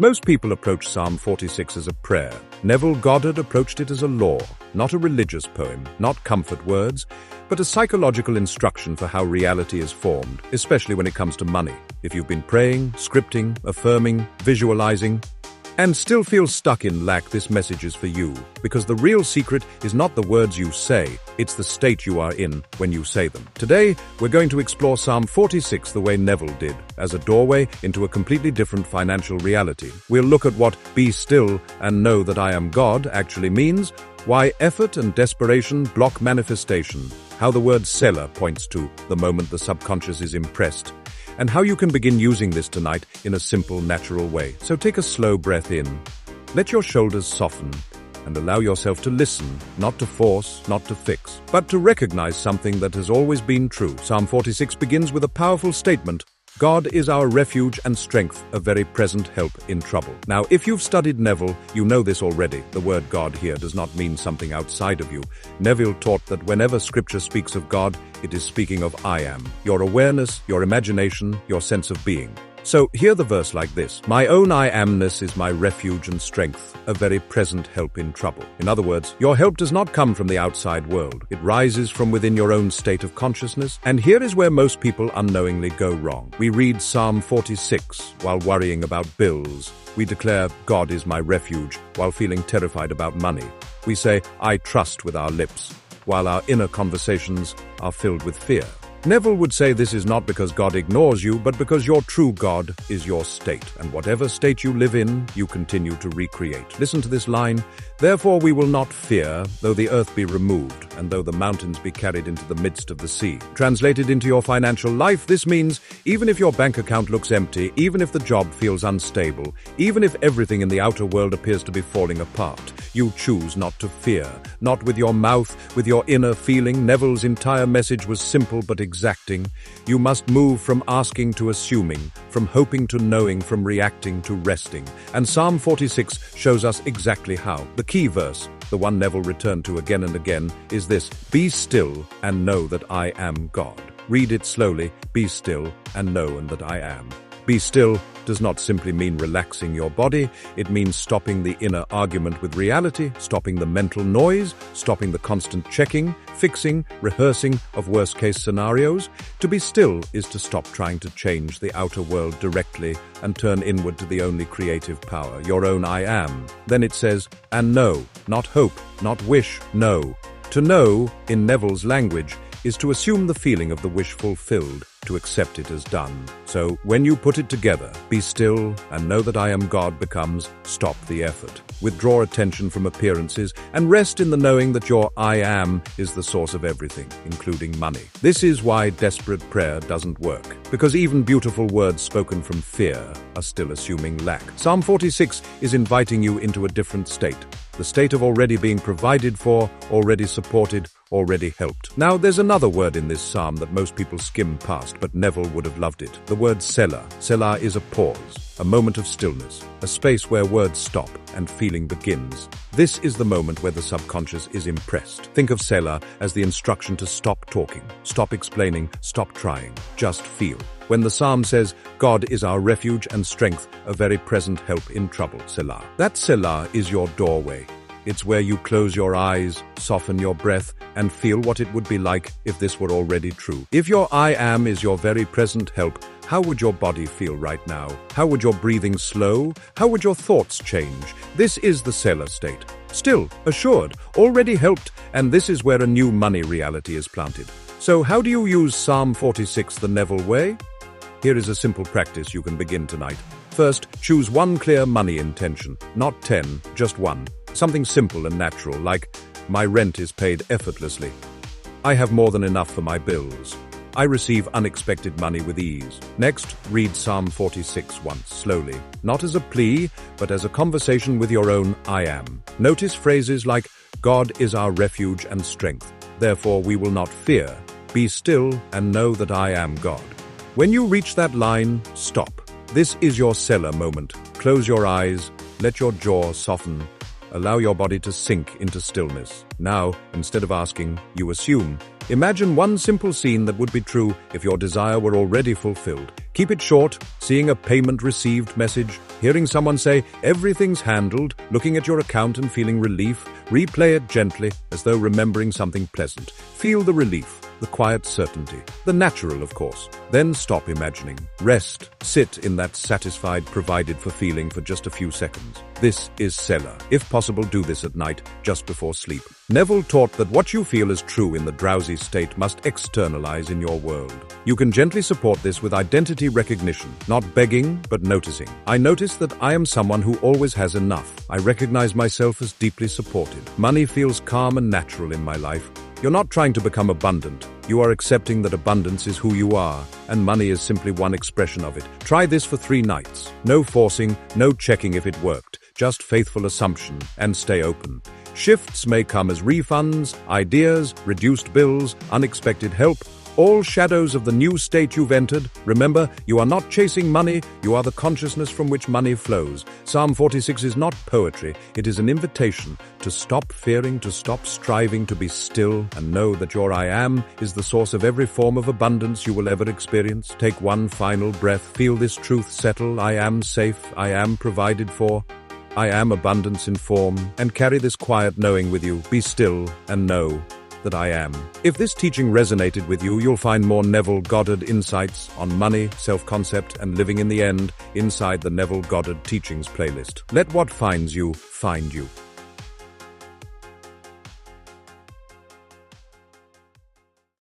Most people approach Psalm 46 as a prayer. Neville Goddard approached it as a law, not a religious poem, not comfort words, but a psychological instruction for how reality is formed, especially when it comes to money. If you've been praying, scripting, affirming, visualizing, and still feel stuck in lack, this message is for you, because the real secret is not the words you say, it's the state you are in when you say them. Today, we're going to explore Psalm 46 the way Neville did, as a doorway into a completely different financial reality. We'll look at what "be still and know that I am God" actually means, why effort and desperation block manifestation, how the word selah points to the moment the subconscious is impressed, and how you can begin using this tonight in a simple, natural way. So take a slow breath in, let your shoulders soften, and allow yourself to listen, not to force, not to fix, but to recognize something that has always been true. Psalm 46 begins with a powerful statement: God is our refuge and strength, a very present help in trouble. Now, if you've studied Neville, you know this already. The word God here does not mean something outside of you. Neville taught that whenever Scripture speaks of God, it is speaking of I am, your awareness, your imagination, your sense of being. So hear the verse like this: my own I amness is my refuge and strength, a very present help in trouble. In other words, your help does not come from the outside world. It rises from within your own state of consciousness. And here is where most people unknowingly go wrong. We read Psalm 46 while worrying about bills. We declare, God is my refuge, while feeling terrified about money. We say, I trust with our lips, while our inner conversations are filled with fear. Neville would say this is not because God ignores you, but because your true God is your state, and whatever state you live in, you continue to recreate. Listen to this line: therefore we will not fear, though the earth be removed, and though the mountains be carried into the midst of the sea. Translated into your financial life, this means even if your bank account looks empty, even if the job feels unstable, even if everything in the outer world appears to be falling apart, you choose not to fear. Not with your mouth, with your inner feeling. Neville's entire message was simple but exacting. You must move from asking to assuming, from hoping to knowing, from reacting to resting. And Psalm 46 shows us exactly how. The key verse, the one Neville returned to again and again, is this: be still and know that I am God. Read it slowly: be still and know that I am. Be still does not simply mean relaxing your body. It means stopping the inner argument with reality, stopping the mental noise, stopping the constant checking, fixing, rehearsing of worst-case scenarios. To be still is to stop trying to change the outer world directly and turn inward to the only creative power, your own I am. Then it says, and know, not hope, not wish, know. To know, in Neville's language, is to assume the feeling of the wish fulfilled, to accept it as done. So, when you put it together, be still and know that I am God becomes stop the effort. Withdraw attention from appearances and rest in the knowing that your I am is the source of everything, including money. This is why desperate prayer doesn't work, because even beautiful words spoken from fear are still assuming lack. Psalm 46 is inviting you into a different state, the state of already being provided for, already supported, already helped. Now, there's another word in this psalm that most people skim past, but Neville would have loved it. The word selah. Selah is a pause, a moment of stillness, a space where words stop and feeling begins. This is the moment where the subconscious is impressed. Think of selah as the instruction to stop talking, stop explaining, stop trying, just feel. When the psalm says, God is our refuge and strength, a very present help in trouble, selah. That selah is your doorway. It's where you close your eyes, soften your breath, and feel what it would be like if this were already true. If your I am is your very present help, how would your body feel right now? How would your breathing slow? How would your thoughts change? This is the selah state. Still, assured, already helped, and this is where a new money reality is planted. So how do you use Psalm 46 the Neville way? Here is a simple practice you can begin tonight. First, choose one clear money intention, not 10, just one. Something simple and natural, like, my rent is paid effortlessly. I have more than enough for my bills. I receive unexpected money with ease. Next, read Psalm 46 once, slowly, not as a plea, but as a conversation with your own I am. Notice phrases like, God is our refuge and strength, therefore we will not fear. Be still and know that I am God. When you reach that line, stop. This is your selah moment. Close your eyes, let your jaw soften. Allow your body to sink into stillness. Now, instead of asking, you assume. Imagine one simple scene that would be true if your desire were already fulfilled. Keep it short, seeing a payment received message, hearing someone say, "Everything's handled," looking at your account and feeling relief. Replay it gently, as though remembering something pleasant. Feel the relief, the quiet certainty, the natural, of course. Then stop imagining. Rest, sit in that satisfied, provided for feeling for just a few seconds. This is selah. If possible, do this at night, just before sleep. Neville taught that what you feel is true in the drowsy state must externalize in your world. You can gently support this with identity recognition, not begging, but noticing. I notice that I am someone who always has enough. I recognize myself as deeply supported. Money feels calm and natural in my life. You're not trying to become abundant. You are accepting that abundance is who you are, and money is simply one expression of it. Try this for 3 nights. No forcing, no checking if it worked. Just faithful assumption, and stay open. Shifts may come as refunds, ideas, reduced bills, unexpected help, all shadows of the new state you've entered. Remember, you are not chasing money, you are the consciousness from which money flows. Psalm 46 is not poetry, it is an invitation to stop fearing, to stop striving, to be still, and know that your I am is the source of every form of abundance you will ever experience. Take one final breath, feel this truth settle. I am safe, I am provided for. I am abundance in form, and carry this quiet knowing with you. Be still and know that I am. If this teaching resonated with you, you'll find more Neville Goddard insights on money, self-concept, and living in the end inside the Neville Goddard Teachings playlist. Let what finds you find you.